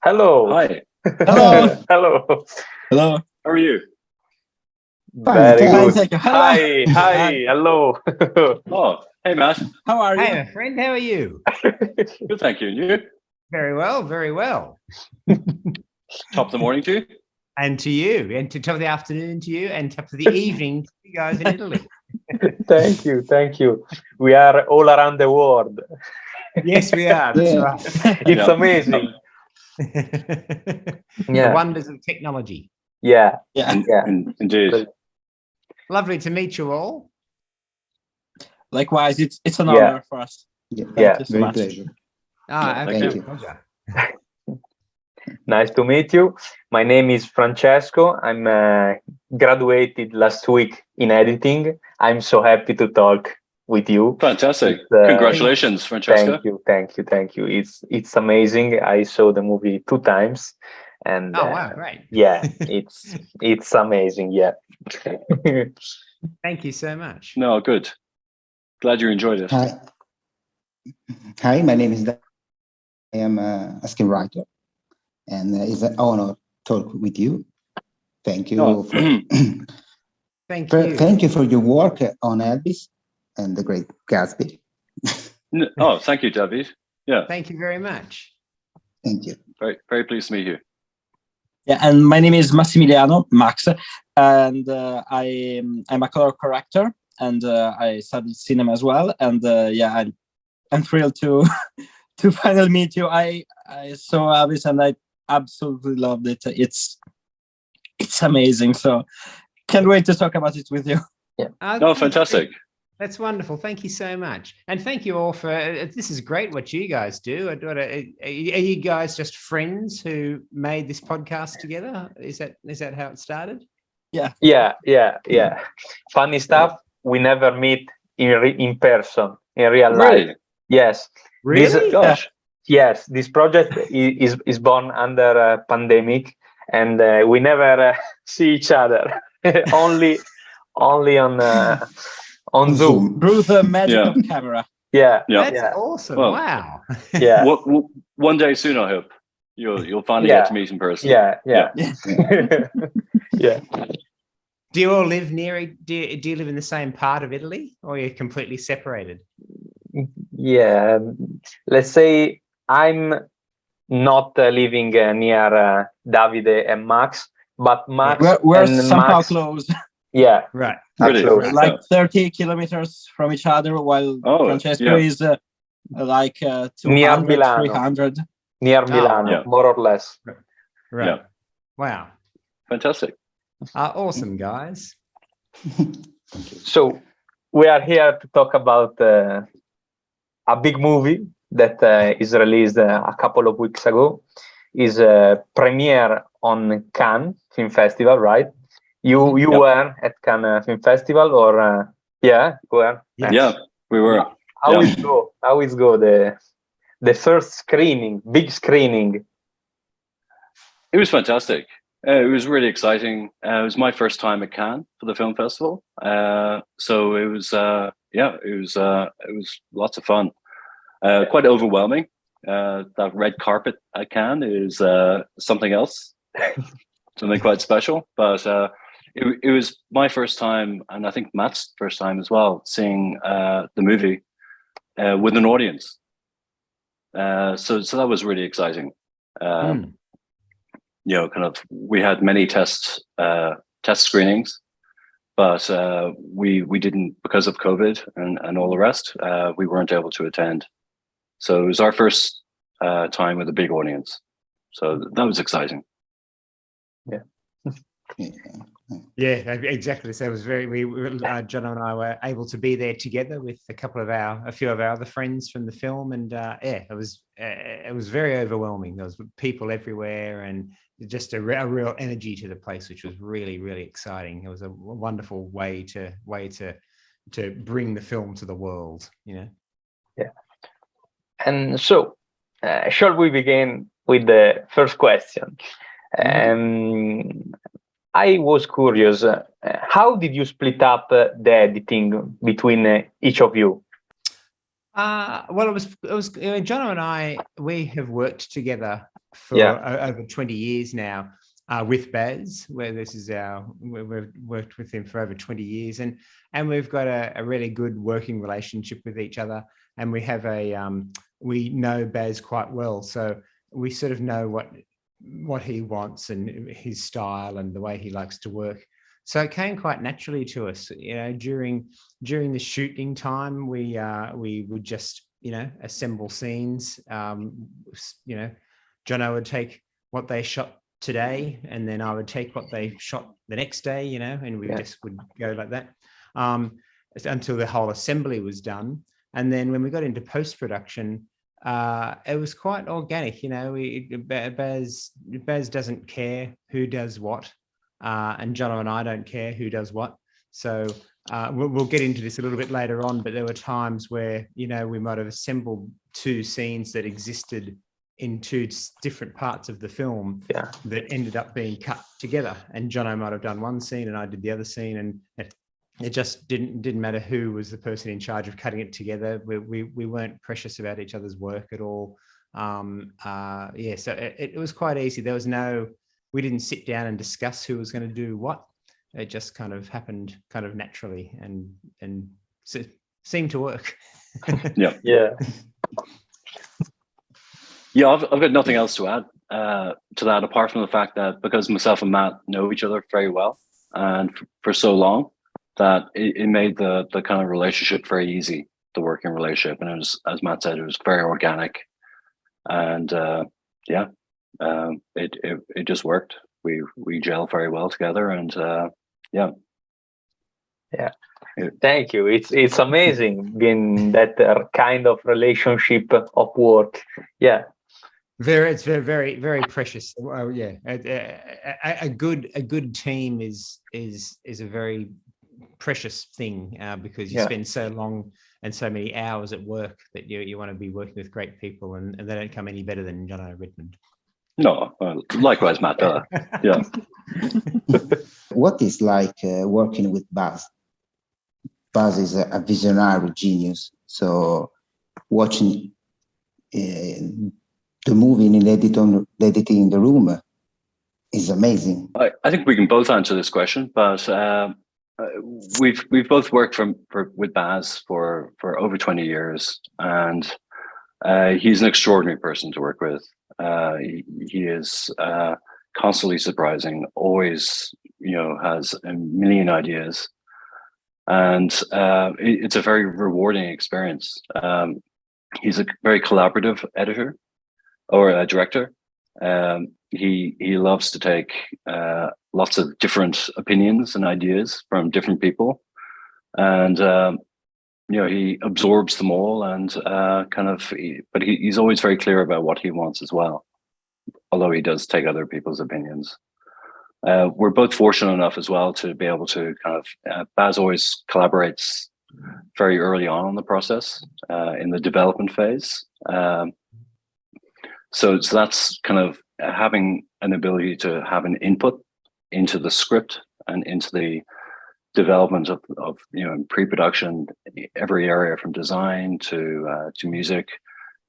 Hello. Hi. Hello. Hello. Hello. How are you? Very Fine, good. thank you. Hello. Hi. Hi. Hello. Oh, hey, Matt. How are Hey, you? my friend, how are you? Good, thank you. And you? Very well, very well. Top of the morning to you? And to you, and to top of the afternoon to you, and top of the evening to you guys in Italy. Thank you. Thank you. We are all around the world. Yes, we are. That's Yeah. right. It's Yeah. amazing. The Yeah. wonders of technology. Yeah. Yeah. Yeah. Indeed. Lovely to meet you all. Likewise, it's an Yeah. honor for us. Yeah. Thank you so Very much. pleasure. Ah, Thank okay, you. pleasure. Nice to meet you. My name is Francesco. I'm graduated last week in editing. I'm so happy to talk with you. Fantastic. It's, Congratulations, Francesca. Thank you. It's amazing. I saw the movie 2 times, and Oh, wow, great. yeah, it's amazing. Yeah. Thank you so much. No, good. Glad you enjoyed it. Hi, my name is Dan. I am a screenwriter, and it's an honor to talk with you. Thank you Oh, for Thank you. thank you for your work on Elvis and the Great Gatsby. oh, thank you, David. Yeah, Thank you very much. Thank you. very, very pleased to meet you. Yeah, and my name is Massimiliano Max, and I'm a color corrector, and I studied cinema as well. And yeah, I'm thrilled to to finally meet you. I saw Elvis and I absolutely loved it. It's amazing. So can't wait to talk about it with you. Oh, fantastic. That's wonderful. Thank you so much. And thank you all for, this is great what you guys do. Are you guys just friends who made this podcast together? Is that how it started? Yeah. Funny stuff. We never meet in person, in real life. Really? Yes. Really? Gosh. Yes, this project is born under a pandemic, and we never see each other. only on Zoom. Through the magic Yeah. of camera. Yeah. Yeah. That's awesome. Well, wow. Yeah. One day soon, I hope you'll finally Yeah. get to meet in person. Yeah. Yeah. Yeah. Do you all live near, do you live in the same part of Italy, or are you completely separated? Yeah. Let's say I'm not living near Davide and Max, but Max We're and somehow Max, close, yeah, Right. are Really? close. like 30 kilometers from each other, while Oh, Francesco yeah. is like 200, Near Milano. 300. Near Milano, Yeah. more or less. Right. Yeah. Wow. Fantastic. Awesome, guys. So we are here to talk about a big movie that is released a couple of weeks ago. Is premiere on Cannes Film Festival, right? You Yep. were at Cannes Film Festival, or yeah, you were. Yes. Yeah, we were. How Yeah. it go? How it go? The first screening, big screening. It was fantastic. It was really exciting. It was my first time at Cannes for the film festival. So it was, it was lots of fun. Quite overwhelming. That red carpet at Cannes is something else, something quite special. But it was my first time, and I think Matt's first time as well, seeing the movie with an audience. So that was really exciting. You know, kind of, we had many test screenings, but we didn't, because of COVID and all the rest. We weren't able to attend, so it was our first time with a big audience. So that was exciting. Yeah, exactly. So it was John and I were able to be there together with a few of our other friends from the film, and yeah, it was very overwhelming. There was people everywhere, and just a real energy to the place, which was really, really exciting. It was a wonderful way to bring the film to the world, you know. Yeah. And so, shall we begin with the first question? I was curious, how did you split up the editing between each of you? Well, it was John and I. We have worked together for over 20 years now with Baz, where we've worked with him for over 20 years, and we've got a really good working relationship with each other, and we have we know Baz quite well, so we sort of know what he wants and his style and the way he likes to work. So it came quite naturally to us, during the shooting time, we would just, assemble scenes. Jono would take what they shot today, and then I would take what they shot the next day, and we just would go like that until the whole assembly was done. And then when we got into post-production, it was quite organic. Baz doesn't care who does what, and Jono and I don't care who does what. So we'll get into this a little bit later on, but there were times where, we might have assembled two scenes that existed in two different parts of the film that ended up being cut together. And Jono might have done one scene and I did the other scene, and it just didn't matter who was the person in charge of cutting it together. We weren't precious about each other's work at all. So it was quite easy. We didn't sit down and discuss who was going to do what. It just kind of happened kind of naturally and seemed to work. Yeah. I've got nothing else to add to that, apart from the fact that because myself and Matt know each other very well and for so long, that it made the kind of relationship very easy, the working relationship. And it was, as Matt said, it was very organic, and it just worked. We gel very well together, and Thank you. It's amazing being that kind of relationship of work. It's very, very precious. Well, a good team is a very precious thing, because you spend so long and so many hours at work that you want to be working with great people, and they don't come any better than Jonathan Redmond. No, likewise, Matt. What is like working with Baz? Baz is a visionary genius. So watching the movie in editing in the room is amazing. I think we can both answer this question, but we've both worked with Baz for over 20 years, and he's an extraordinary person to work with. He is constantly surprising, always, has a million ideas, and it's a very rewarding experience. He's a very collaborative editor or a director. He loves to take lots of different opinions and ideas from different people, and he absorbs them all, and but he's always very clear about what he wants as well, although he does take other people's opinions. We're both fortunate enough as well to be able to Baz always collaborates very early on in the process, in the development phase. So that's kind of having an ability to have an input into the script and into the development of pre-production, every area from design to music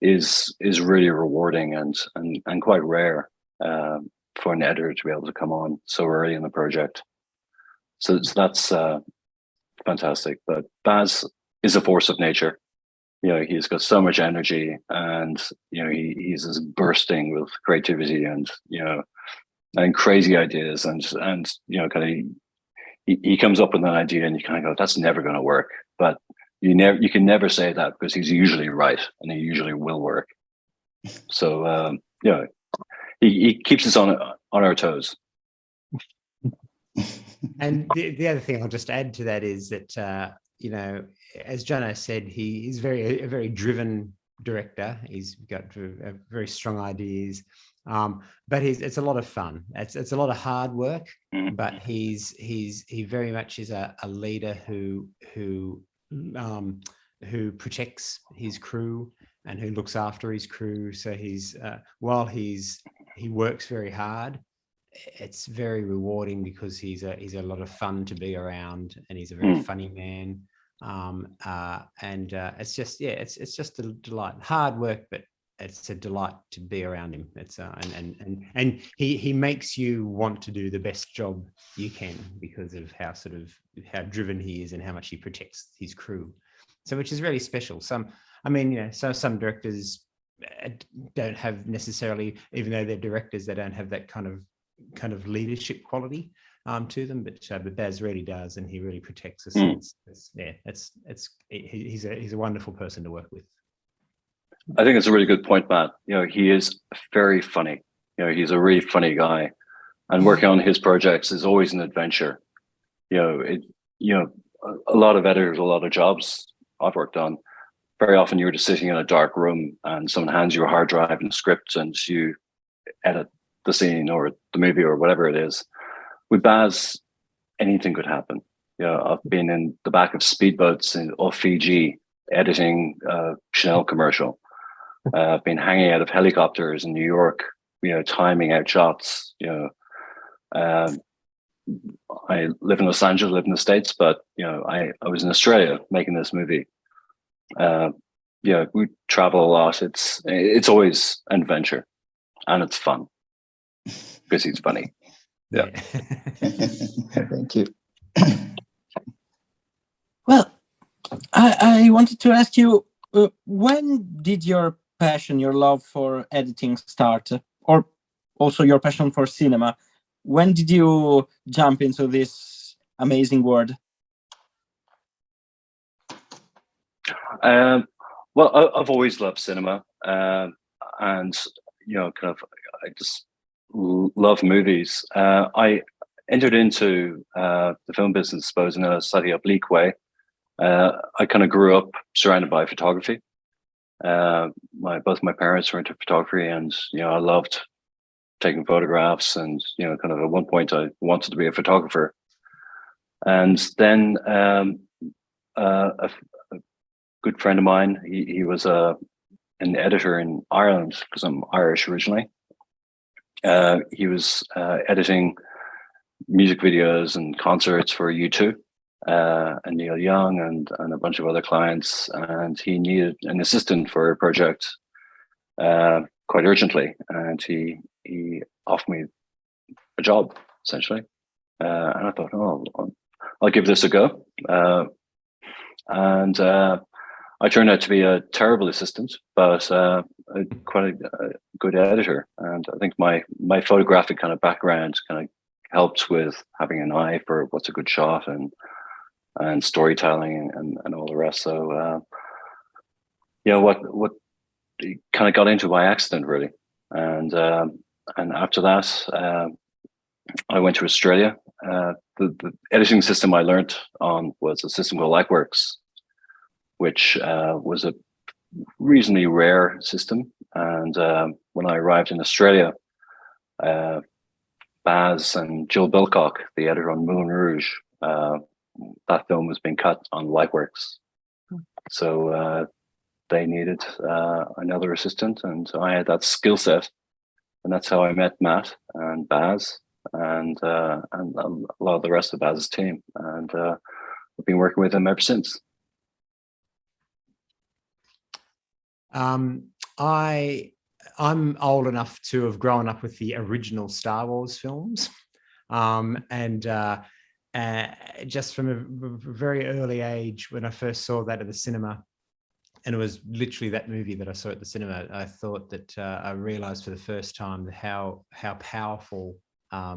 is really rewarding and quite rare for an editor to be able to come on so early in the project. So that's fantastic. But Baz is a force of nature. He's got so much energy, and he's just bursting with creativity and crazy ideas, and he comes up with an idea and you kind of go, that's never going to work. But you can never say that, because he's usually right and he usually will work. So he keeps us on our toes. And the other thing I'll just add to that is that as Jono said, he is a very driven director. He's got very strong ideas, but it's a lot of fun. It's a lot of hard work, but he very much is a leader who protects his crew and who looks after his crew. So while he works very hard, it's very rewarding because he's a lot of fun to be around, and he's a very funny man. It's just a delight. Hard work, but it's a delight to be around him. It's and he makes you want to do the best job you can because of how driven he is and how much he protects his crew. So which is really special. Some directors don't have necessarily, even though they're directors, they don't have that kind of leadership quality to them. But Baz really does, and he really protects us. He's a wonderful person to work with. I think it's a really good point, Matt. He is very funny. He's a really funny guy, and working on his projects is always an adventure. A lot of editors, a lot of jobs I've worked on, very often you're just sitting in a dark room and someone hands you a hard drive and a script and you edit the scene or the movie or whatever it is. With Baz, anything could happen. I've been in the back of speedboats off Fiji editing a Chanel commercial. I've been hanging out of helicopters in New York, timing out shots. I live in Los Angeles, live in the States, but I was in Australia making this movie. We travel a lot. It's always an adventure, and it's fun because he's funny. Yeah. Thank you. Well, I wanted to ask you, when did your passion, your love for editing start, or also your passion for cinema? When did you jump into this amazing world? Well, I've always loved cinema, and I just love movies. I entered into the film business, I suppose, in a slightly oblique way. I kind of grew up surrounded by photography. Both my parents were into photography, and I loved taking photographs. And kind of at one point, I wanted to be a photographer. And then a good friend of mine, he was an editor in Ireland because I'm Irish originally. He was editing music videos and concerts for U2 and Neil Young and a bunch of other clients, and he needed an assistant for a project quite urgently, and he offered me a job essentially, and I thought, I'll give this a go, and I turned out to be a terrible assistant, but quite a good editor. And I think my photographic kind of background kind of helped with having an eye for what's a good shot and storytelling and all the rest. So what kind of got into by accident really. And after that, I went to Australia. The editing system I learned on was a system called Lightworks, which was a reasonably rare system. And when I arrived in Australia, Baz and Jill Bilcock, the editor on Moulin Rouge, that film was being cut on Lightworks. So they needed another assistant, and I had that skill set. And that's how I met Matt and Baz and a lot of the rest of Baz's team. And I've been working with them ever since. I'm old enough to have grown up with the original Star Wars films, and just from a very early age, when I first saw that at the cinema, and it was literally that movie that I saw at the cinema, I thought that I realized for the first time how powerful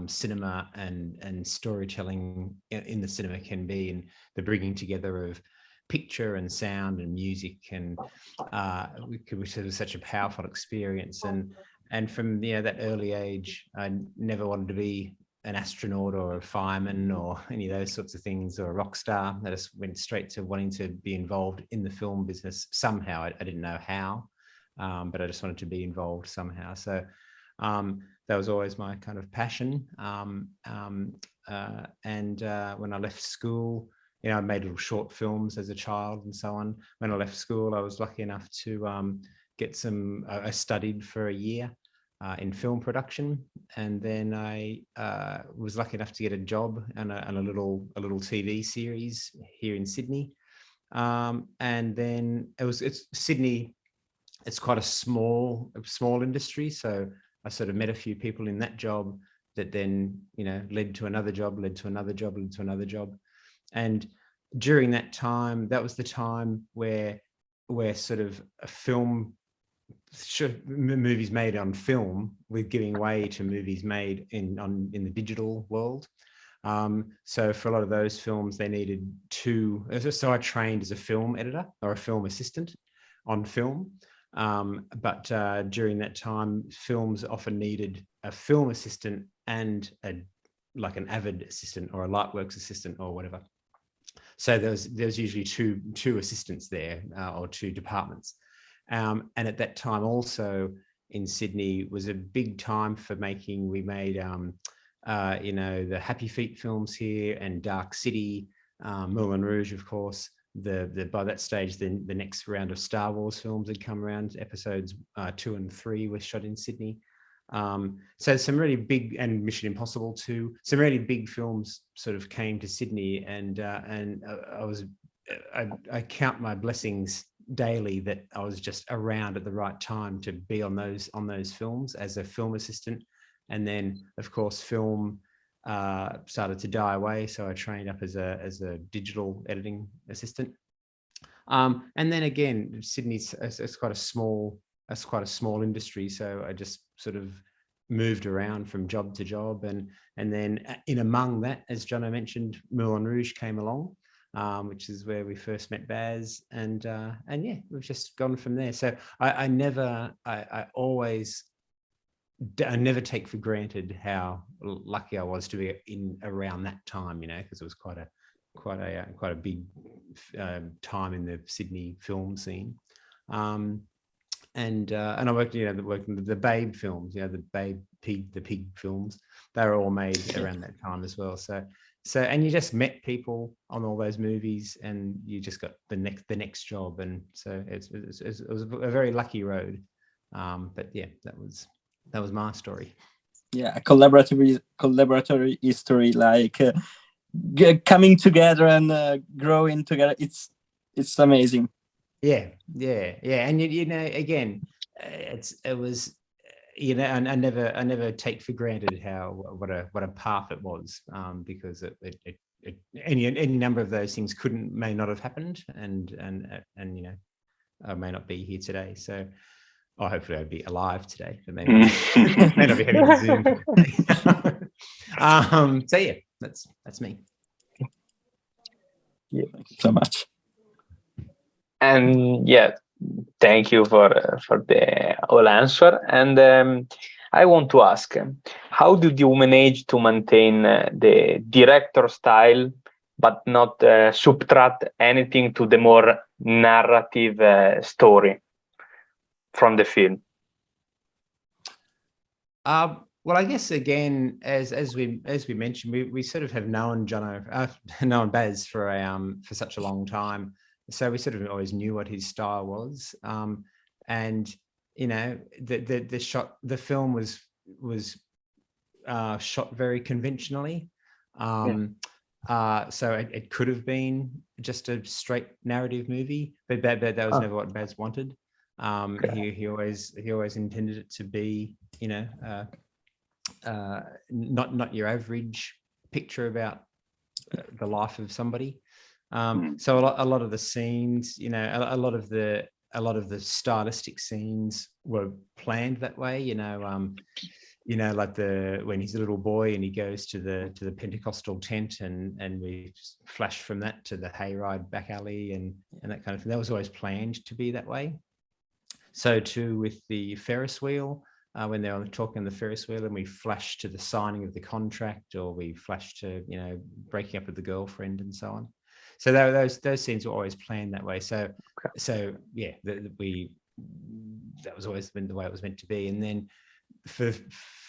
cinema and storytelling in the cinema can be, and the bringing together of picture and sound and music, and it was such a powerful experience. And from that early age, I never wanted to be an astronaut or a fireman or any of those sorts of things, or a rock star. I just went straight to wanting to be involved in the film business somehow. I didn't know how, but I just wanted to be involved somehow. So that was always my kind of passion. And when I left school, I made little short films as a child and so on. When I left school, I was lucky enough to get I studied for a year in film production, and then I was lucky enough to get a job on a little TV series here in Sydney. And then it's Sydney it's quite a small industry. So I sort of met a few people in that job that then, you know, led to another job, led to another job, led to another job. And during that time, that was the time where sort of movies made on film were giving way to movies made in the digital world. So for a lot of those films, they needed two. So I trained as a film editor or a film assistant on film. But during that time, films often needed a film assistant and like an Avid assistant or a Lightworks assistant or whatever. So there's usually two assistants there or two departments. And at that time also in Sydney was a big time for making. We made you know, the Happy Feet films here and Dark City, Moulin Rouge, of course. By that stage, the next round of Star Wars films had come around. Episodes 2 and 3 were shot in Sydney. So some really big, and Mission Impossible 2, some really big films sort of came to Sydney, and I count my blessings daily that I was just around at the right time to be on those films as a film assistant. And then, of course, film started to die away, so I trained up as a digital editing assistant. And then again, Sydney's it's quite a small industry, so I just sort of moved around from job to job, and then in among that, as Jono mentioned, Moulin Rouge came along, which is where we first met Baz, and yeah, we've just gone from there. So I never take for granted how lucky I was to be in around that time, you know, because it was quite a big time in the Sydney film scene. And I worked, you know, working the Babe films, you know, the Pig films. They were all made around that time as well. So and you just met people on all those movies, and you just got the next job, and so it was a very lucky road. But yeah, that was my story. Yeah, a collaborative history, like coming together and growing together. It's amazing. Yeah, and you know, again, it was, you know, and I never take for granted what a path it was, because any number of those things may not have happened, and you know, I may not be here today. So. Oh, hopefully I'd be alive today, but maybe may not be having a Zoom. So yeah, that's me. Yeah, thank you so much. And yeah, thank you for the whole answer. And I want to ask, how did you manage to maintain the director style, but not subtract anything to the more narrative story from the film? Well, I guess again, as we mentioned, we sort of have known known Baz for such a long time, so we sort of always knew what his style was. And you know, the film was shot very conventionally. So it could have been just a straight narrative movie, but that was never what Baz wanted. He always intended it to be, you know, not your average picture about the life of somebody. So a lot of the scenes, you know, a lot of the stylistic scenes were planned that way. You know, like when he's a little boy and he goes to the Pentecostal tent, and we flash from that to the hayride back alley and that kind of thing. That was always planned to be that way. So too with the Ferris wheel, when they're talking on the Ferris wheel, and we flash to the signing of the contract, or we flash to, you know, breaking up with the girlfriend and so on. So those scenes were always planned that way. So yeah, that was always been the way it was meant to be. And then for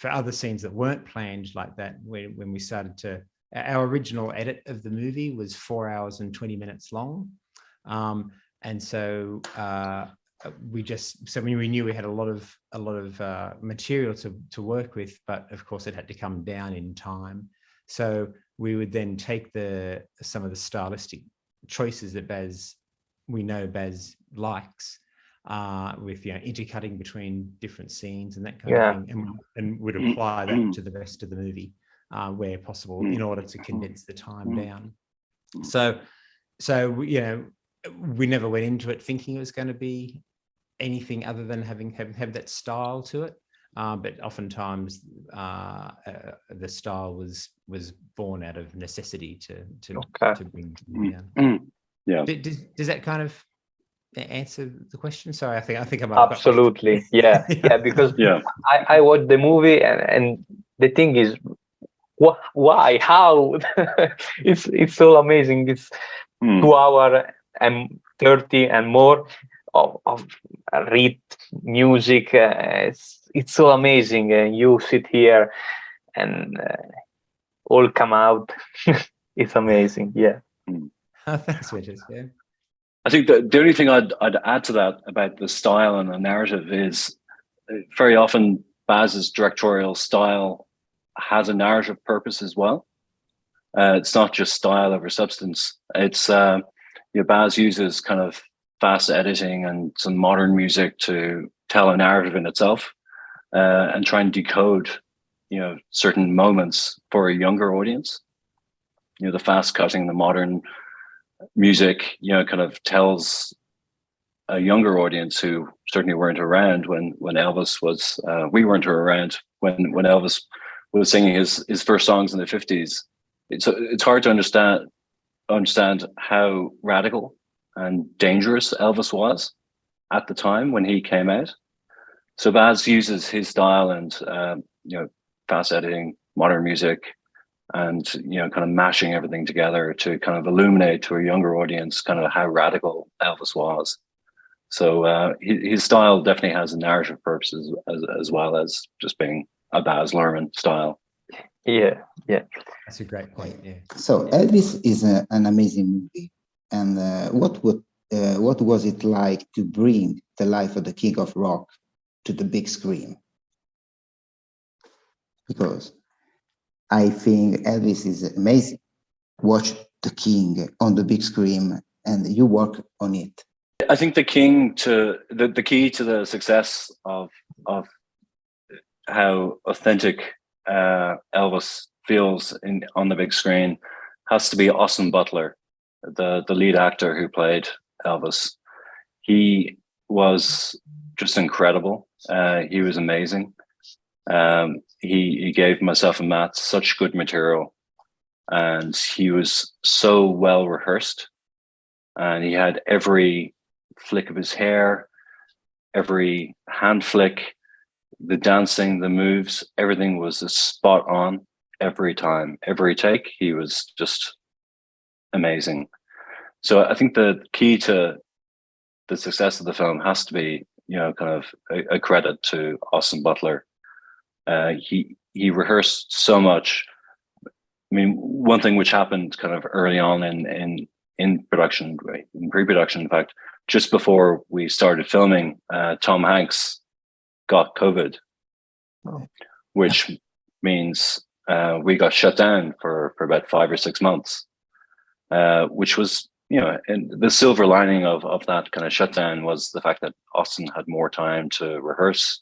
other scenes that weren't planned like that, when we started to, our original edit of the movie was 4 hours and 20 minutes long, and so we knew we had a lot of material to work with, but of course it had to come down in time. So we would then take some of the stylistic choices that Baz likes, with intercutting between different scenes and that kind of thing, and would apply that to the rest of the movie where possible in order to condense the time down. So we never went into it thinking it was going to be anything other than have that style to it. But oftentimes the style was born out of necessity to bring it down. Yeah. Does that kind of answer the question? Sorry, I think I might have absolutely. Yeah, because I watched the movie and the thing is, why, how? it's so amazing. It's 2 hours and 30 and more of read music. It's so amazing. You sit here and all come out. It's amazing. Yeah. Thanks, Richard. Yeah. I think the only thing I'd add to that about the style and the narrative is very often Baz's directorial style has a narrative purpose as well. It's not just style over substance. It's Baz uses kind of fast editing and some modern music to tell a narrative in itself, and try and decode certain moments for a younger audience. The fast cutting, the modern music, kind of tells a younger audience who certainly weren't around when Elvis was. We weren't around when Elvis was singing his first songs in the 50s. It's hard to understand how radical and dangerous Elvis was at the time when he came out. So Baz uses his style and fast editing, modern music, and kind of mashing everything together to kind of illuminate to a younger audience kind of how radical Elvis was. So his style definitely has a narrative purpose as well as just being a Baz Luhrmann style. Yeah. That's a great point. Yeah. So Elvis is an amazing movie, and what was it like to bring the life of the King of Rock to the big screen? Because I think Elvis is amazing. Watch the King on the big screen, and you work on it. I think the key to the success of how authentic Elvis feels on the big screen has to be Austin Butler, the lead actor who played Elvis. He was just incredible. He was amazing. He gave myself and Matt such good material, and he was so well rehearsed, and he had every flick of his hair, every hand flick, the dancing, the moves, everything was spot on every time, every take. He was just amazing. So I think the key to the success of the film has to be, kind of a credit to Austin Butler. He rehearsed so much. I mean, one thing which happened kind of early on in production, in pre-production, in fact, just before we started filming, Tom Hanks got COVID, which means we got shut down for about 5 or 6 months, which was, and the silver lining of that kind of shutdown was the fact that Austin had more time to rehearse,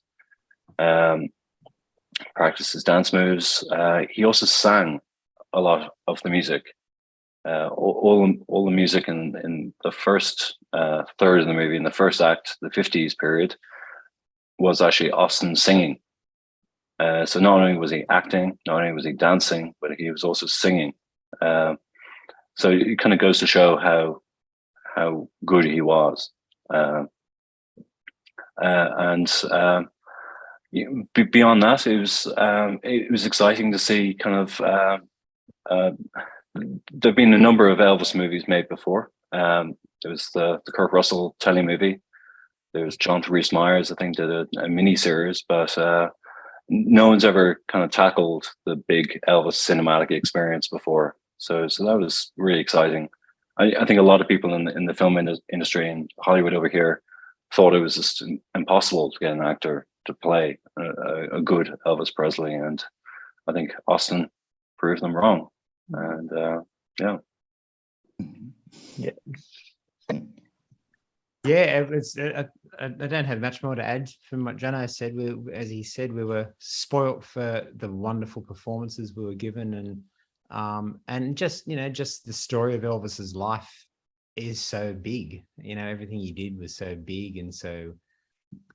practice his dance moves. He also sang a lot of the music. All the music in the first third of the movie, in the first act, the 50s period, was actually Austin singing. So not only was he acting, not only was he dancing, but he was also singing. So it kind of goes to show how good he was. And beyond that, it was exciting to see kind of. There've been a number of Elvis movies made before. There was the Kurt Russell telly movie. There was John Rhys Meyers, I think, did a mini series, but no one's ever kind of tackled the big Elvis cinematic experience before. So that was really exciting. I think a lot of people in the film industry in Hollywood over here thought it was just impossible to get an actor to play a good Elvis Presley, and I think Austin proved them wrong. And Yeah, I don't have much more to add from what Jono said. As he said, we were spoilt for the wonderful performances we were given, and just just the story of Elvis's life is so big. Everything he did was so big and so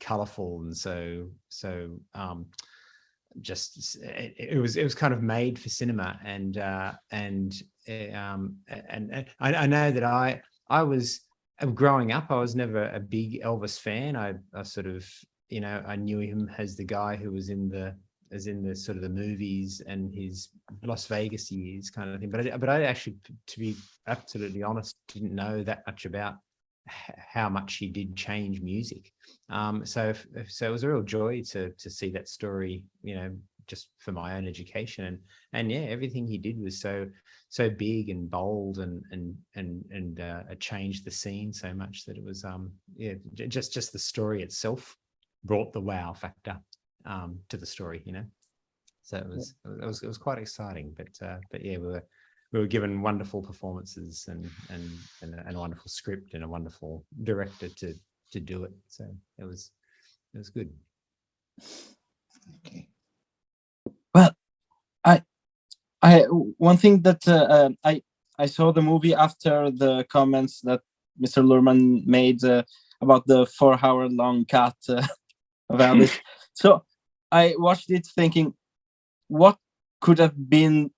colorful and so just it was kind of made for cinema, and I know that I was. Growing up, I was never a big Elvis fan. I sort of, I knew him as the guy who was in the sort of the movies and his Las Vegas years kind of thing. But I actually, to be absolutely honest, didn't know that much about how much he did change music. So it was a real joy to see that story, just for my own education, and yeah, everything he did was so big and bold and changed the scene so much that it was just the story itself brought the wow factor to the story, so it was quite exciting. But yeah, we were given wonderful performances and a wonderful script and a wonderful director to do it, so it was good. Okay. Well, I one thing that I saw the movie after the comments that Mr. Luhrmann made about the 4-hour long cut of Elvis. So I watched it thinking, what could have been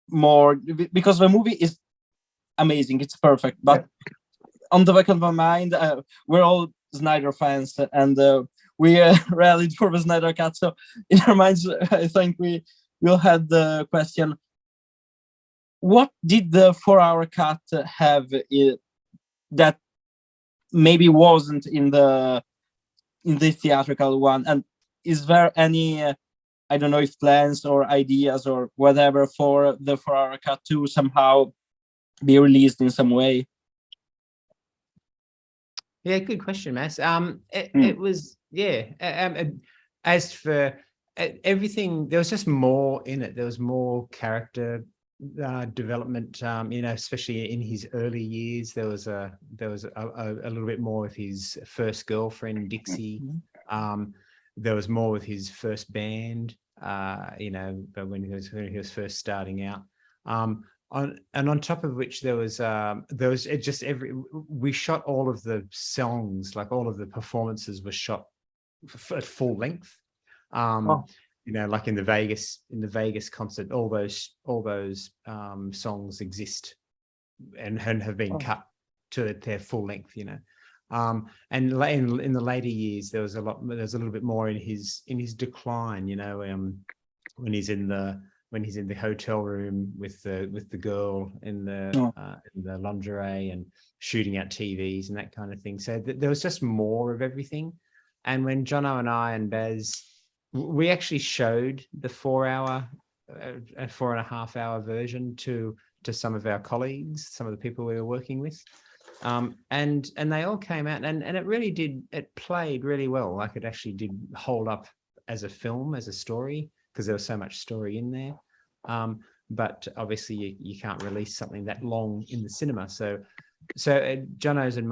more, because the movie is amazing, it's perfect, but on the back of my mind, we're all Snyder fans, and we rallied for the Snyder cut. So in our minds, I think we will have the question: what did the 4-hour cut have that maybe wasn't in the theatrical one? And is there any I don't know if plans or ideas or whatever for the 4-hour cut to somehow be released in some way? Yeah, good question, Mass. It was, as for everything, there was just more in it. There was more character development, especially in his early years. There was a little bit more with his first girlfriend, Dixie. There was more with his first band, but when he was first starting out. On top of which there was we shot all of the songs, like all of the performances were shot at full length. Like in the Vegas concert, all those songs exist and have been cut to their full length, and in the later years there was a little bit more in his decline, when he's in the hotel room with the girl in the lingerie and shooting out TVs and that kind of thing. So there was just more of everything. And when Jono and I and Baz, we actually showed the 4.5 hour version to some of our colleagues, some of the people we were working with. And they all came out and it played really well. Like it actually did hold up as a film, as a story, because there was so much story in there. But obviously you can't release something that long in the cinema. So Jono's and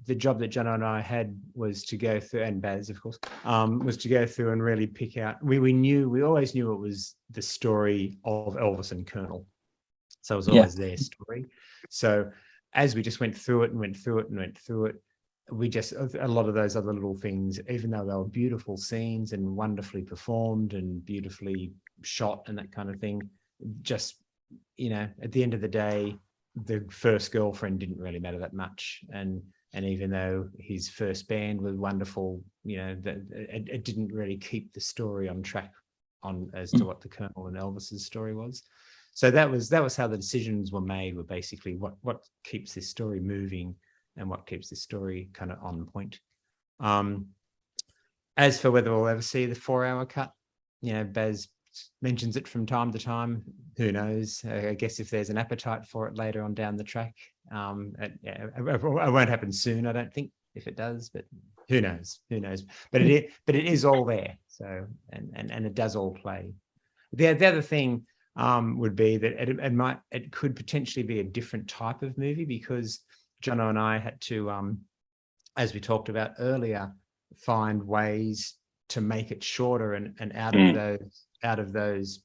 the job that Jono and I had was to go through, and Baz, of course, was to go through and really pick out. We always knew it was the story of Elvis and Colonel. So it was always their story. So as we just went through it, we just, a lot of those other little things, even though they were beautiful scenes and wonderfully performed and beautifully shot and that kind of thing, just, at the end of the day, the first girlfriend didn't really matter that much. And even though his first band was wonderful, it didn't really keep the story on track as to what the Colonel and Elvis's story was. So that was how the decisions were made, were basically what keeps this story moving and what keeps this story kind of on point. As for whether we'll ever see the 4-hour cut, Baz mentions it from time to time. Who knows? I guess if there's an appetite for it later on down the track, it won't happen soon, I don't think, if it does. But who knows? But it is all there. So and it does all play. The other thing would be that it could potentially be a different type of movie, because Jono and I had to as we talked about earlier, find ways to make it shorter, and out of those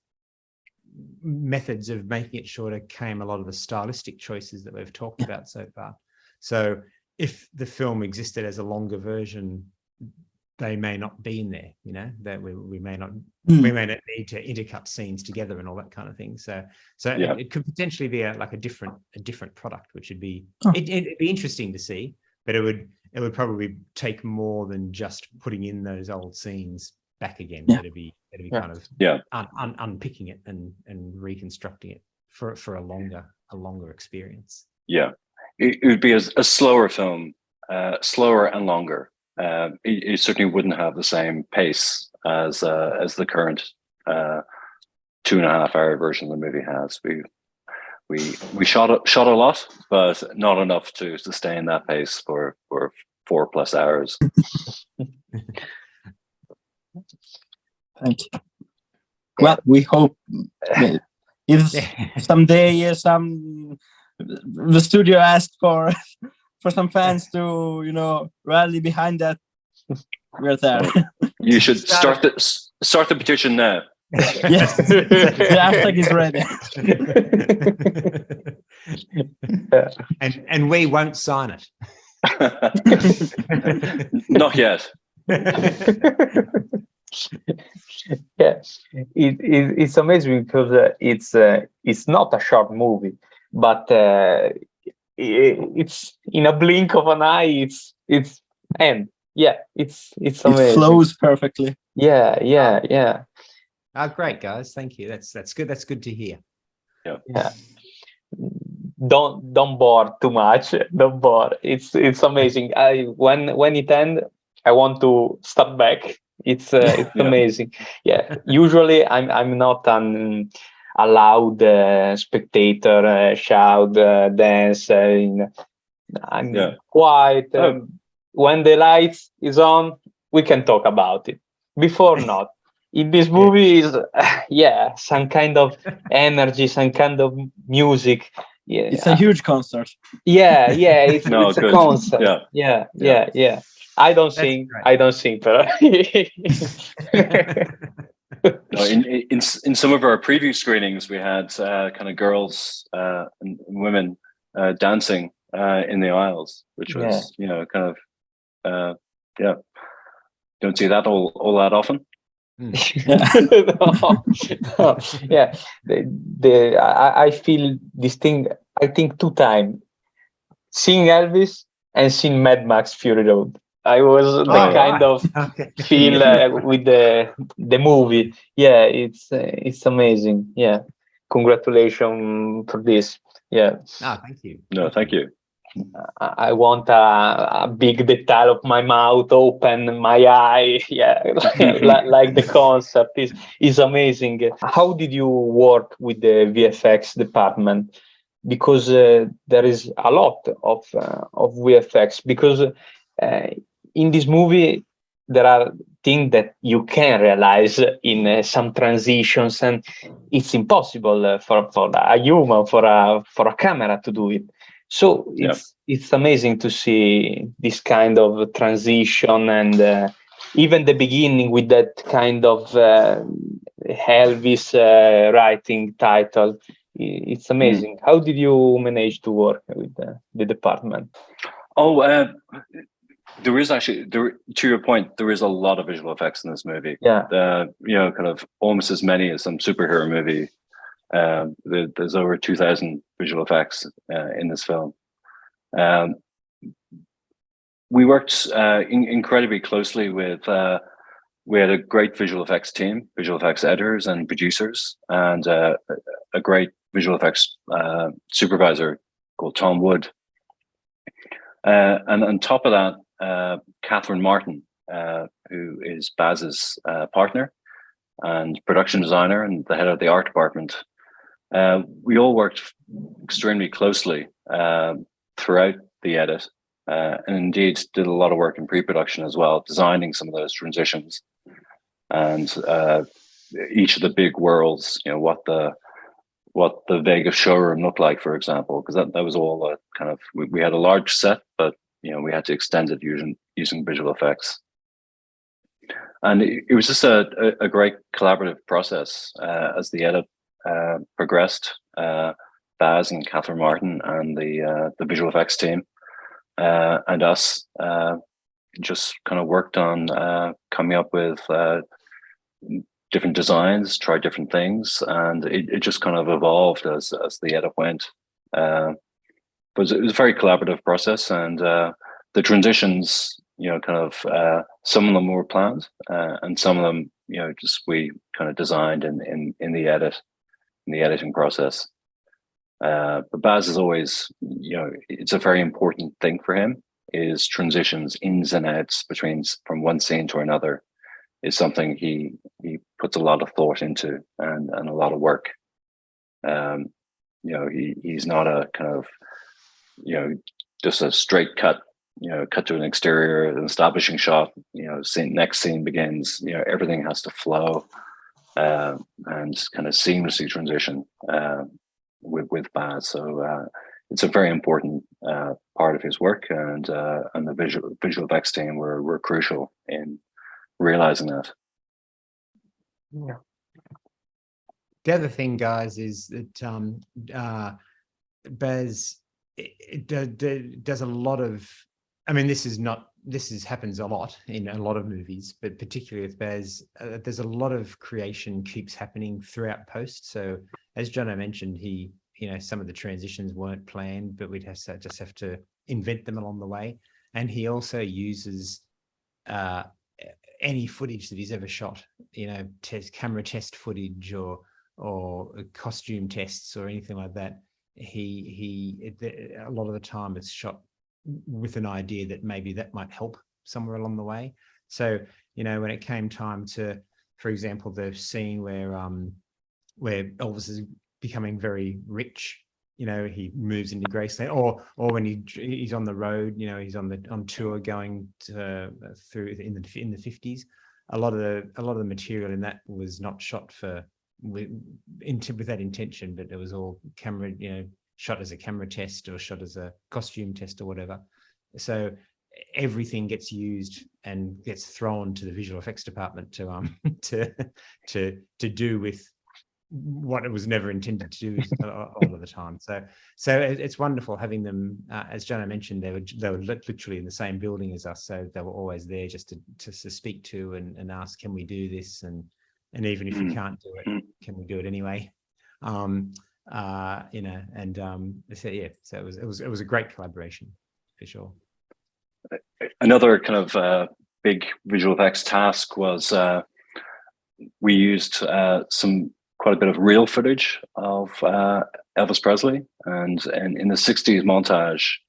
methods of making it shorter came a lot of the stylistic choices that we've talked about so far. So if the film existed as a longer version, they may not be in there, that we may not need to intercut scenes together and all that kind of thing. So it could potentially be a different product, which would be it'd be interesting to see, but it would probably take more than just putting in those old scenes back again. It'd be kind of unpicking it and reconstructing it for a longer experience. Yeah, it would be a slower film, slower and longer. It certainly wouldn't have the same pace as the current 2.5 hour version of the movie has. We shot a lot, but not enough to sustain that pace for 4+ hours. Thank you. Well, we hope if someday the studio asks for some fans to rally behind that, we're there. You should start the petition now. Yes, the hashtag is ready. And we won't sign it. Not yet. Yeah, it's amazing because it's not a short movie, but it's in a blink of an eye. It's end. Yeah, it's amazing. It flows perfectly. Yeah. Oh, great, guys! Thank you. That's good. That's good to hear. Yeah. Don't bore too much. Don't bore. It's amazing. When it ends, I want to step back. It's amazing. Yeah. Usually I'm not an allowed spectator, shout, dance. I'm quiet. When the lights is on, we can talk about it. Before not. In this movie is some kind of energy, some kind of music. Yeah, it's a huge concert. Yeah, it's a concert. Yeah. I don't sing. But no, in some of our preview screenings, we had kind of girls and women dancing in the aisles, which was kind of don't see that all that often. Yeah, I feel this thing. I think 2 times seeing Elvis and seeing Mad Max Fury Road. I was kind of feel with the movie. Yeah, it's amazing. Yeah, congratulations for this. Yeah. Thank you. No, thank you. I want a big detail of my mouth open, my eye. Yeah, like the concept is amazing. How did you work with the VFX department? Because there is a lot of VFX. Because in this movie there are things that you can realize in some transitions, and it's impossible for a human, for a camera to do it. So it's amazing to see this kind of transition, and even the beginning with that kind of Elvis writing title. It's amazing. How did you manage to work with the department? There is actually, to your point, there is a lot of visual effects in this movie. Yeah. Kind of almost as many as some superhero movie. There's over 2,000 visual effects in this film. We worked incredibly closely with. We had a great visual effects team, visual effects editors and producers, and a great visual effects supervisor called Tom Wood. And on top of that, Catherine Martin, who is Baz's partner and production designer and the head of the art department. We all worked extremely closely throughout the edit, and indeed did a lot of work in pre-production as well, designing some of those transitions and each of the big worlds. What the Vegas showroom looked like, for example, because that was all kind of we had a large set, but we had to extend it using visual effects. And it was just a great collaborative process as the edit progressed. Baz and Catherine Martin and the visual effects team and us just kind of worked on coming up with different designs, tried different things, and it just kind of evolved as the edit went. But it was a very collaborative process, and the transitions, kind of some of them were planned, and some of them, just we kind of designed in the editing process. But Baz is always, it's a very important thing for him, is transitions, ins and outs from one scene to another is something he puts a lot of thought into and a lot of work. He's not a kind of, just a straight cut, cut to an exterior, an establishing shot, next scene begins, everything has to flow and kind of seamlessly transition with Baz. So it's a very important part of his work, and the visual effects team were crucial in realizing that. Yeah. The other thing, guys, is that Baz does a lot of. I mean, this happens a lot in a lot of movies, but particularly with Baz, there's a lot of creation keeps happening throughout post. So as Jono mentioned, some of the transitions weren't planned, but we'd just have to invent them along the way. And he also uses any footage that he's ever shot, camera test footage or costume tests or anything like that. A lot of the time it's shot with an idea that maybe that might help somewhere along the way. So, when it came time to, for example, the scene where Elvis is becoming very rich, he moves into Graceland, or when he's on the road, he's on tour going through in the 50s. A lot of the material in that was not shot with that intention, but it was all camera, shot as a camera test or shot as a costume test or whatever. So everything gets used and gets thrown to the visual effects department to do with what it was never intended to do all of the time. So it's wonderful having them. As Jono mentioned, they were literally in the same building as us, so they were always there just to speak to and ask, can we do this? And even if you can't do it, can we do it anyway? So it was a great collaboration for sure. Another kind of big visual effects task was we used quite a bit of real footage of Elvis Presley, and in the 60s montage,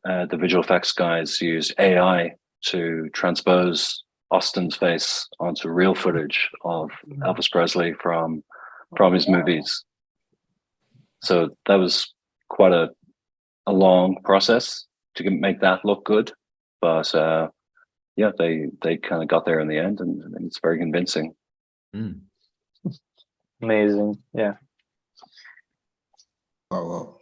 the visual effects guys used AI to transpose Austin's face onto real footage of Elvis Presley from his movies. So that was quite a long process to make that look good, but they kind of got there in the end, and it's very convincing. Amazing. Yeah. Oh.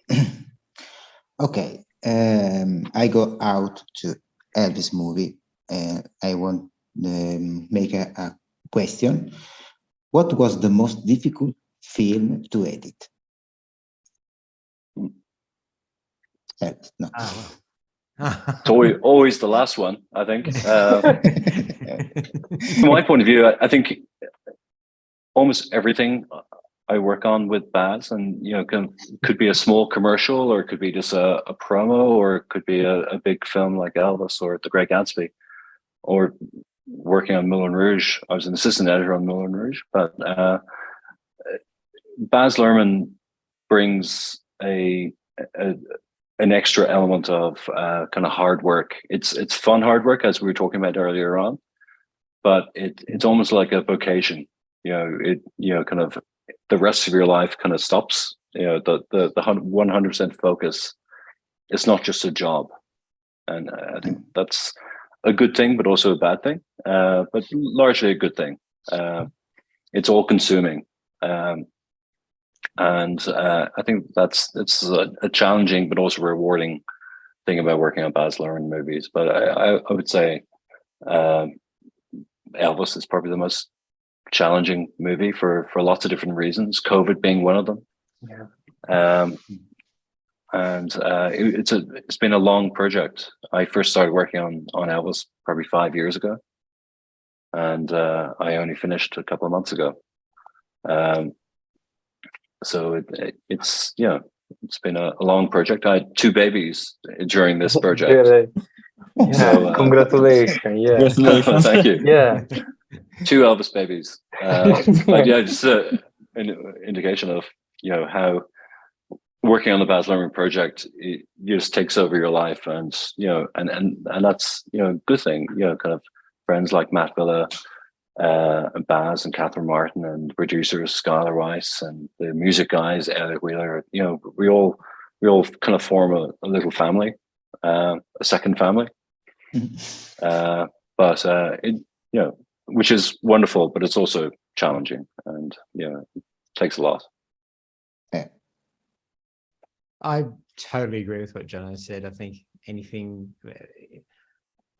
Okay. I go out to Elvis movie, and I want to make a question. What was the most difficult film to edit? No. It's always the last one, I think. From my point of view, I think almost everything I work on with Baz, and could be a small commercial, or it could be just a promo, or it could be a big film like Elvis or The Great Gatsby, or working on Moulin Rouge. I was an assistant editor on Moulin Rouge, but Baz Luhrmann brings an extra element of kind of hard work. It's fun hard work, as we were talking about earlier on, but it's almost like a vocation. Kind of the rest of your life kind of stops. The 100% focus. It's not just a job, and I think that's a good thing, but also a bad thing. But largely a good thing. It's all consuming, and I think it's a challenging but also rewarding thing about working on Baz Luhrmann movies. But I would say Elvis is probably the most challenging movie for lots of different reasons, COVID being one of them. Yeah. It's been a long project. I first started working on Elvis probably 5 years ago, and I only finished a couple of months ago. So it's been a long project. I had 2 babies during this project. Really? Yeah. So, Congratulations. Yeah. Congratulations. Thank you. Yeah. 2 Elvis babies. But yeah, just an indication of how working on the Baz Luhrmann project, it just takes over your life, and and that's a good thing. Kind of friends like Matt Villa, and Baz and Catherine Martin, and producers Skylar Rice, and the music guys Elliot Wheeler. We all kind of form a little family, a second family. But which is wonderful, but it's also challenging, and it takes a lot. I totally agree with what Jono said. I think I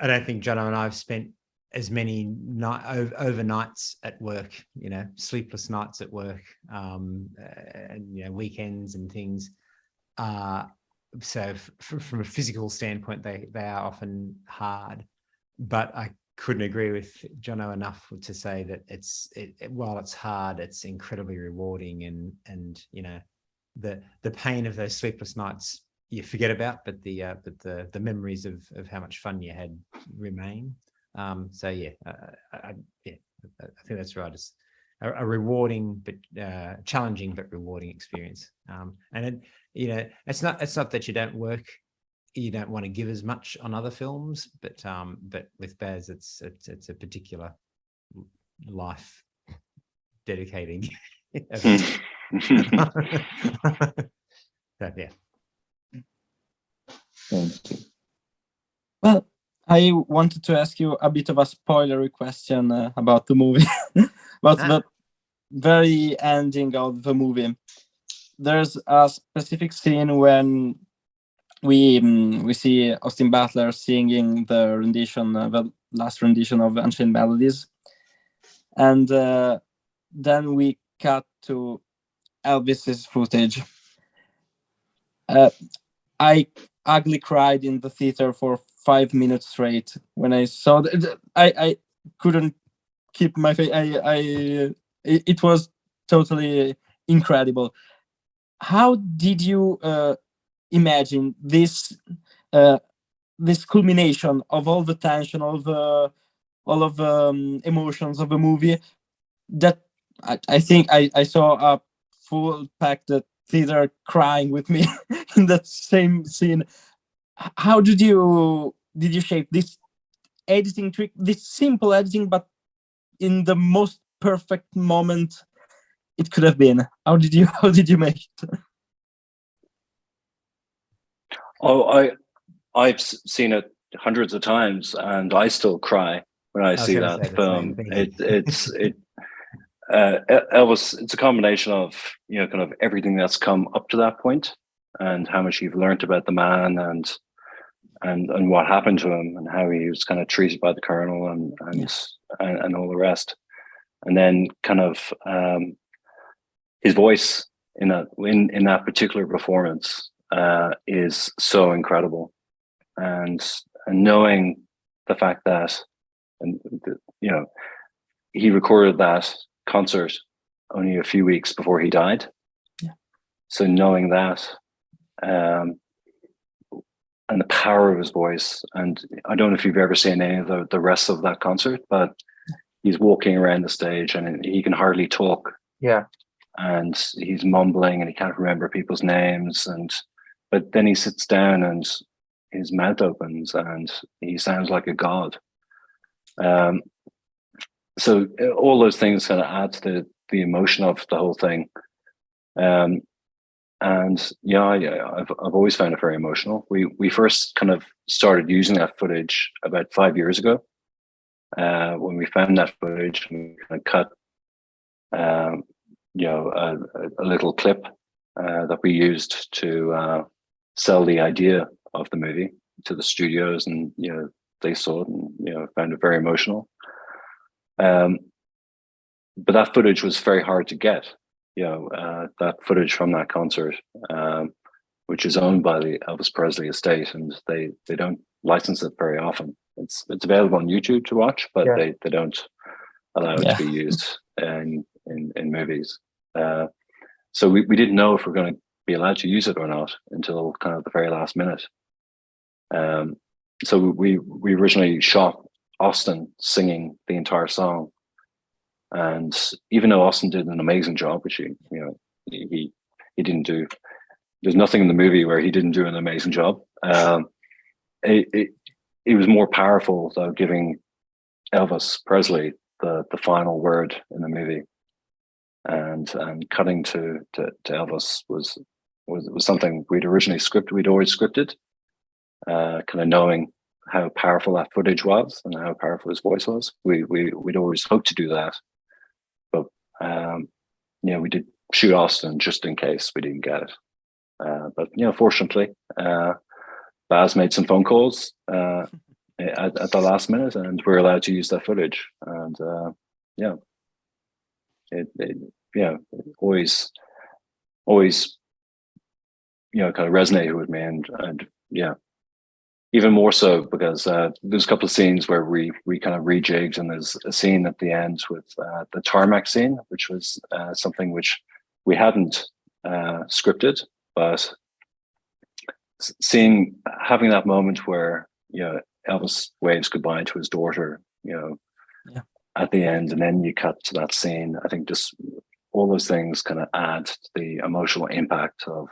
don't think Jono and I have spent as many overnights at work, sleepless nights at work, and weekends and things. So from a physical standpoint, they are often hard, but I couldn't agree with Jono enough to say that while it's hard, it's incredibly rewarding, and the pain of those sleepless nights you forget about, but the memories of how much fun you had remain. So yeah, I think that's right. It's a rewarding but challenging but rewarding experience. And it's not that you don't want to give as much on other films, but with Baz, it's a particular life dedicating. So, yeah. Thank you. Well, I wanted to ask you a bit of a spoilery question about the movie, about the very ending of the movie. There's a specific scene when we see Austin Butler singing the last rendition of Unchained Melodies, and then we cut to Elvis's footage. I ugly cried in the theater for 5 minutes straight when I saw that. I couldn't keep my face. It was totally incredible. How did you imagine this culmination of all the tension, all of emotions of the movie? That I think I saw a full packed theater crying with me in that same scene. How did you shape this editing trick, this simple editing, but in the most perfect moment it could have been? How did you make it? Oh, I've seen it hundreds of times, and I still cry when I see that film. Elvis, it's a combination of kind of everything that's come up to that point, and how much you've learned about the man, and what happened to him, and how he was kind of treated by the colonel, and all the rest, and then kind of his voice in that particular performance is so incredible, and knowing the fact that, and he recorded that concert only a few weeks before he died. Yeah. So knowing that, and the power of his voice, and I don't know if you've ever seen any of the rest of that concert, but he's walking around the stage and he can hardly talk. Yeah. And he's mumbling and he can't remember people's names, but then he sits down and his mouth opens and he sounds like a god. So all those things kind of add to the emotion of the whole thing. And yeah, I've always found it very emotional. We first kind of started using that footage about 5 years ago, when we found that footage, and we kind of cut a little clip that we used to sell the idea of the movie to the studios, and they saw it and found it very emotional. But that footage was very hard to get. That footage from that concert, which is owned by the Elvis Presley estate, and they don't license it very often. It's available on YouTube to watch, but they don't allow it to be used in movies. So we didn't know if we're going to be allowed to use it or not until kind of the very last minute. So we originally shot Austin singing the entire song, and even though Austin did an amazing job, which he didn't do. There's nothing in the movie where he didn't do an amazing job. It was more powerful though, giving Elvis Presley the final word in the movie, and cutting to Elvis was something we'd originally scripted. We'd always scripted, kind of knowing how powerful that footage was and how powerful his voice was. We'd always hoped to do that, but we did shoot Austin just in case we didn't get it. But fortunately, Baz made some phone calls at the last minute, and we're allowed to use that footage. And it always kind of resonated with me, and even more so because there's a couple of scenes where we kind of rejigged, and there's a scene at the end with the tarmac scene, which was something which we hadn't scripted, but having that moment where Elvis waves goodbye to his daughter, at the end, and then you cut to that scene. I think just all those things kind of add to the emotional impact of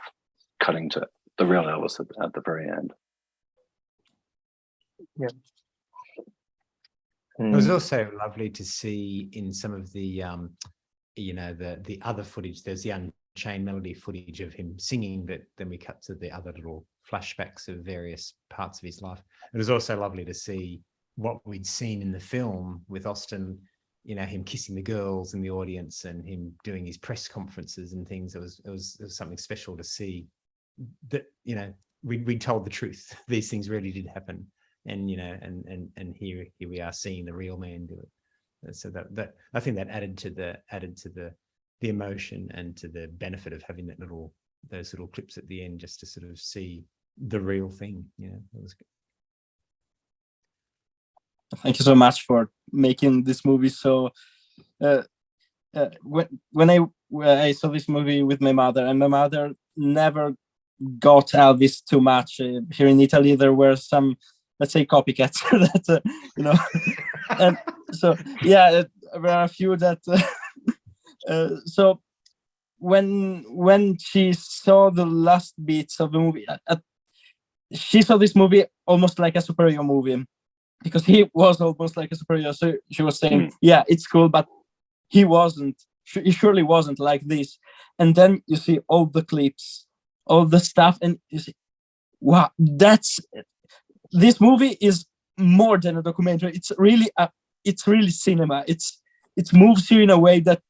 cutting to the real Elvis at the very end. Yeah. It was also lovely to see in some of the the other footage. There's the Unchained Melody footage of him singing, but then we cut to the other little flashbacks of various parts of his life. It was also lovely to see what we'd seen in the film with Austin, him kissing the girls in the audience and him doing his press conferences and things. It was something special to see that, we told the truth. These things really did happen. And, and here we are seeing the real man do it. So that I think that added to the emotion and to the benefit of having those little clips at the end, just to sort of see the real thing. It was good. Thank you so much for making this movie. So when I saw this movie with my mother, and my mother never got Elvis too much. Here in Italy, there were some, let's say, copycats that and so there are a few that so when she saw the last bits of the movie, she saw this movie almost like a superhero movie, because he was almost like a superhero. So she was saying, yeah, it's cool, but he surely wasn't like this. And then you see all the clips, all the stuff, and you see, wow, this movie is more than a documentary. It's really cinema. It moves you in a way that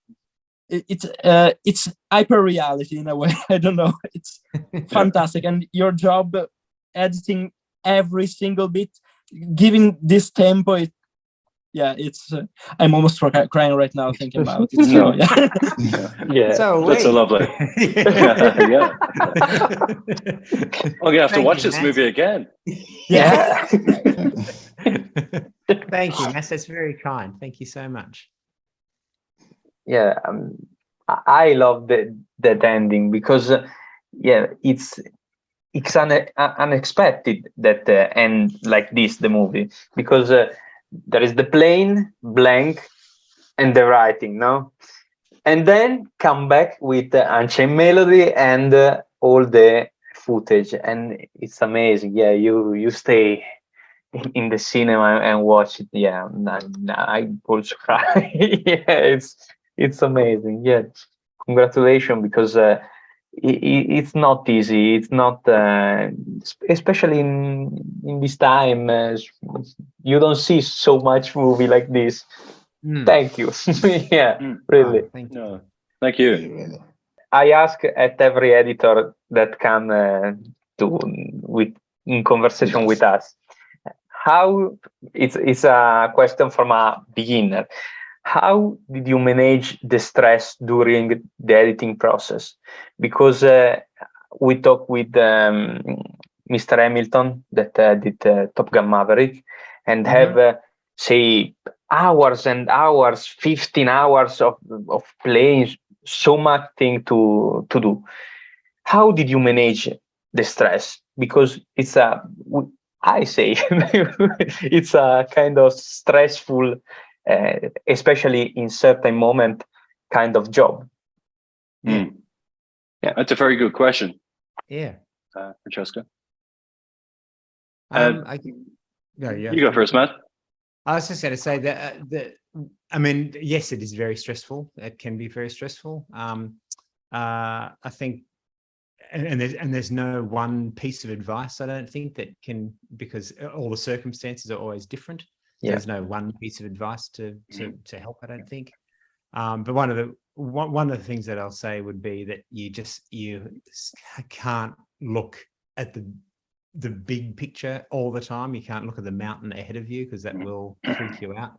it's hyper reality in a way. I don't know. It's fantastic. And your job editing every single bit, giving this tempo, I'm almost crying right now thinking about it. So, yeah. So that's so lovely. Yeah. Oh, you have to watch this movie again. Yeah. Thank you, Mass. That's very kind. Thank you so much. Yeah, I love that ending, because it's unexpected that end like this, the movie, because there is the plain blank and the writing, no, and then come back with the Unchained Melody and all the footage, and it's amazing. Yeah, you stay in the cinema and watch it. Yeah, I also cry. Yeah, it's amazing. Yeah, congratulations, because it's not easy. It's not, especially in this time. You don't see so much movie like this. Thank you. Yeah, really. Oh, thank you. No, thank you. I ask at every editor that come in conversation with us. How it's a question from a beginner. How did you manage the stress during the editing process? Because we talked with Mr. Hamilton that did Top Gun Maverick, and have say hours and hours, 15 hours of playing, so much thing to do. How did you manage the stress? Because it's I say it's a kind of stressful, especially in certain moment, kind of job. Yeah, that's a very good question. Yeah, Francesca. You go first, Matt. I was just going to say that I mean, yes, it is very stressful. It can be very stressful. I think, and there's no one piece of advice, I don't think, that can, because all the circumstances are always different. Yeah. There's no one piece of advice to help, I don't think. But one of the things that I'll say would be that you can't look at the big picture all the time. You can't look at the mountain ahead of you, because that will freak you out.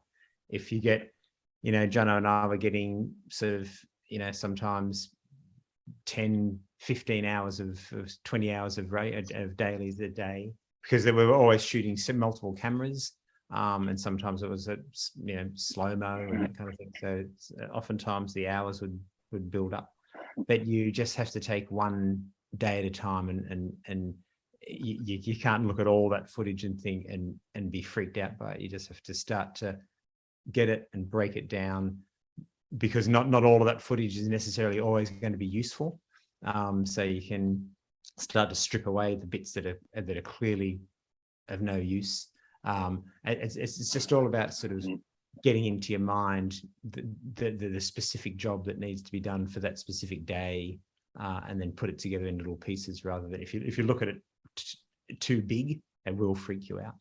If you get, Jono and I were getting sort of, sometimes 10, 15 hours of 20 hours of dailies a day, because they were always shooting multiple cameras. And sometimes it was slow-mo and that kind of thing. So oftentimes the hours would build up, but you just have to take one day at a time, and you can't look at all that footage and think and be freaked out by it. You just have to start to get it and break it down, because not all of that footage is necessarily always going to be useful. So you can start to strip away the bits that are clearly of no use. It's just all about sort of getting into your mind the specific job that needs to be done for that specific day, and then put it together in little pieces, rather than if you look at it too big, it will freak you out.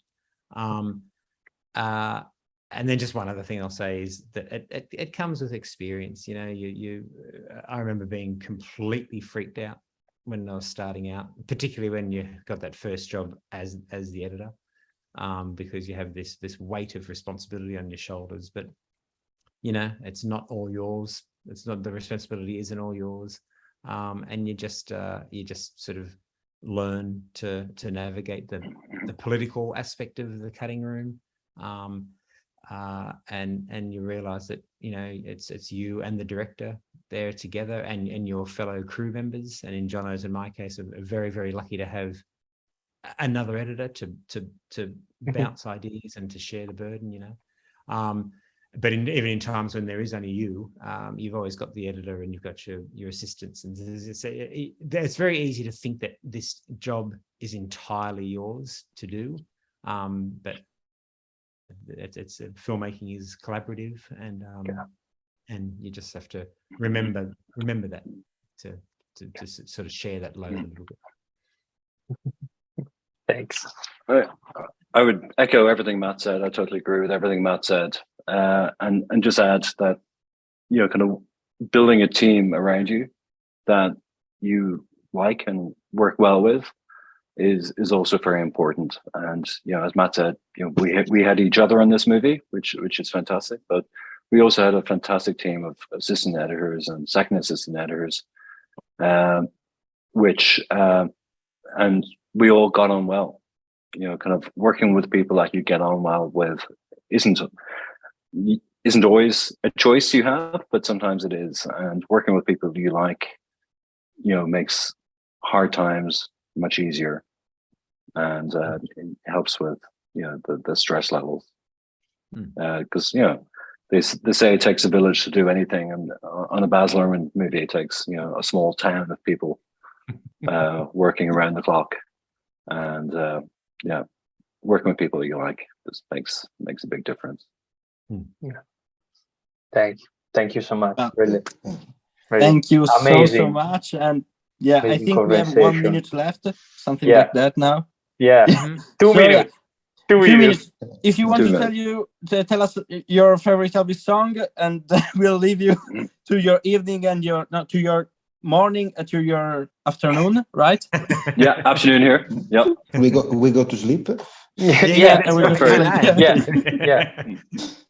And then just one other thing I'll say is that it comes with experience. I remember being completely freaked out when I was starting out, particularly when you got that first job as the editor, because you have this weight of responsibility on your shoulders. But it's not all yours. It's not, the responsibility isn't all yours, and you just sort of learn to navigate the political aspect of the cutting room. And you realize that it's you and the director there together, and your fellow crew members. And in Jono's and my case, I'm very, very lucky to have another editor to bounce ideas and to share the burden. But even in times when there is only you, you've always got the editor, and you've got your assistants, and it's very easy to think that this job is entirely yours to do, but it's filmmaking is collaborative, and you just have to remember that to sort of share that load a little bit. Thanks. I would echo everything Matt said. I totally agree with everything Matt said, and just add that kind of building a team around you that you like and work well with is also very important. And as Matt said, we had each other in this movie, which is fantastic, but we also had a fantastic team of assistant editors and second assistant editors, which and we all got on well. Kind of working with people that you get on well with isn't always a choice you have, but sometimes it is. And working with people you like, makes hard times much easier, and it helps with the stress levels, because they say it takes a village to do anything, and on a Baz Luhrmann movie it takes a small town of people working around the clock, and working with people that you like just makes a big difference. Thank you so much. Really. Thank you amazing. so much. And I Amazing think we have 1 minute left, something like that now. 2 minutes. 2 minutes. If you want to tell us your favorite Elvis song, and we'll leave you to your evening and to your morning to your afternoon, right? Yeah, afternoon here. Yeah. We go to sleep. Yeah, and we Very yeah.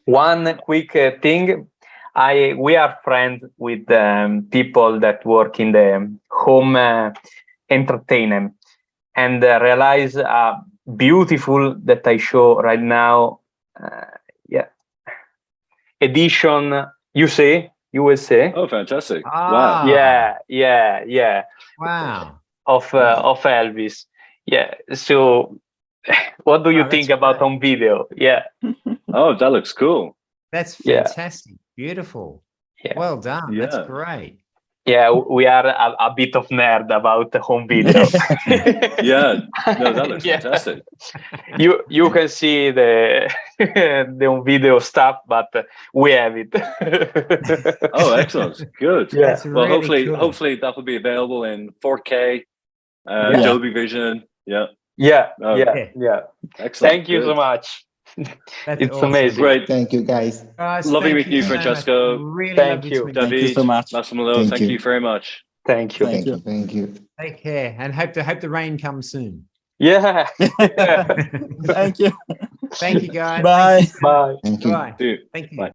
One quick thing. We are friends with people that work in the home entertainment, and realize beautiful that I show right now. Edition USA. Oh, fantastic! Ah. Wow. Yeah. Wow. Of Elvis. Yeah. So, what do you Oh, think that's about great. home video? Yeah. Oh, that looks cool. That's Yeah. fantastic. Beautiful. Yeah. Well done. That's Yeah. great. Yeah, we are a bit of nerd about the home video. Yeah. No, that looks Yeah. fantastic. You can see the the home video stuff, but we have it. Oh, excellent. Good. Yeah. That's Well, really cool. hopefully that will be available in 4K, Yeah. Dolby Vision. Yeah. Yeah, Oh, yeah. Excellent. Thank you so Good. much. That's It's awesome. amazing. Great. Thank you, guys. Guys, Lovely thank meeting you, so much. Francesco. Really Thank lovely you. to meet Thank you David, so much. Massimo, thank you very much. Thank you. Thank you. Thank you. Take care and hope the rain comes soon. Yeah. Thank you. Thank you, guys. Bye. Bye. Thank you. Bye. See you. Thank you. Bye.